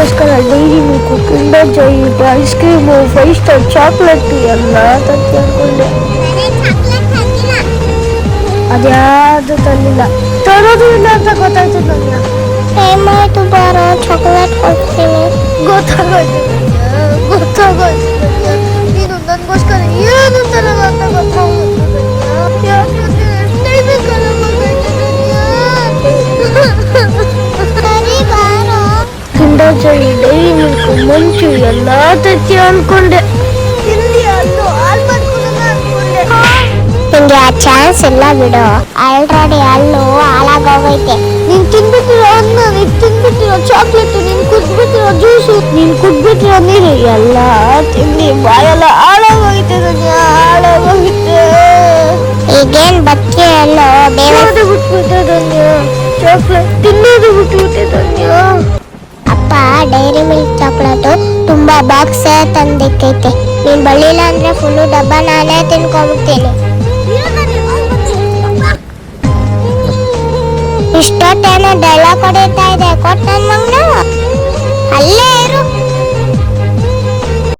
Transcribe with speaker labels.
Speaker 1: ನನಗೋಸ್ಕರ dairy milk, Kinder Joy, ice cream, 5 star chocolate ಎಲ್ಲ ತಂದು ಅನ್ಕೊಂಡೆ. ಅದ್ಯಾವುದು ತಂದಿಲ್ಲ, ತರೋದು ಇಲ್ಲ ಅಂತ ಗೊತ್ತಾಯ್ತು ನನಗೆ.
Speaker 2: ಟೈಮ್ ಆಯ್ತು ಬಾರೋ, ಚಾಕ್ಲೇಟ್ ಕೊಡ್ತೀನಿ.
Speaker 1: ಗೊತ್ತಾಗೋಯ್ತು ನೀನು ನನಗೋಸ್ಕರ ಏನು ತರಲ್ಲ ಅಂತ ಗೊತ್ತಾಗೋಯ್ತು. ಕಿಂಡರ್ ಜಾಯ್, ಡೈರಿ ಮಿಲ್ಕು, ಮಂಚು ಎಲ್ಲ ತತ್ತಿ ಅನ್ಕೊಂಡೆ. ಇಲ್ಲಿ ಅಲ್ಲೂ ಹಾಲ್ ಮಾಡ್ಕೊಳ್ಳೋಣ ಅನ್ಕೊಂಡೆ.
Speaker 2: ನಿಂಗೆ ಆ ಚಾನ್ಸ್ ಇಲ್ಲ ಬಿಡು, ಆಲ್ರೆಡಿ ಹಲ್ಲು ಹಾಳಾಗೋಗೈತೆ.
Speaker 1: ನೀನ್ ತಿನ್ಬಿಟ್ಟಿರೋ ಅನ್ನ, ನೀನ್ ತಿನ್ಬಿಟ್ಟಿರೋ ಚಾಕ್ಲೇಟ್, ನೀನ್ ಕುಡ್ಬಿಟ್ಟಿರೋ ಜ್ಯೂಸು, ನೀನ್ ಕುಡ್ಬಿಟ್ಟಿರೋ ನೀರು ಎಲ್ಲ ತಿಂದು ಬಾಯೆಲ್ಲ ಹಾಳಾಗೋಗಿದೆ. ಹಾಳಾಗೋಗಿದೆ.
Speaker 2: ಈಗೇನ್ ಬಚ್ಚೆ ಅಲ್ಲೋ
Speaker 1: ತಿನ್ನೋದು ಬಿಟ್ಬಿಟ್ಟೆ ಧನ್ಯ, ಚಾಕ್ಲೇಟ್ ತಿನ್ನೋದು ಬಿಟ್ಬಿಟ್ಟೆ ಧನ್ಯ.
Speaker 2: ಅಪ್ಪ ಡೈರಿ ಮಿಲ್ಕ್ ಚಾಕ್ಲೇಟು ತುಂಬಾ ಬಾಕ್ಸ್ ತಂದಿಕ್ಕೈತೆ. ನೀನ್ ಬಳ್ಳಿಲ್ಲ ಅಂದ್ರೆ ಫುಲ್ಲು ಡಬ್ಬ ನಾನೇ ತಿನ್ಕೊಂಡ್ಬಿಡ್ತೀನಿ. ಇಷ್ಟೊತ್ತೇನೋ ಡೈಲಾಗ್ ಹೊಡಿತಾ ಇದೆ, ಕೊಟ್ಟು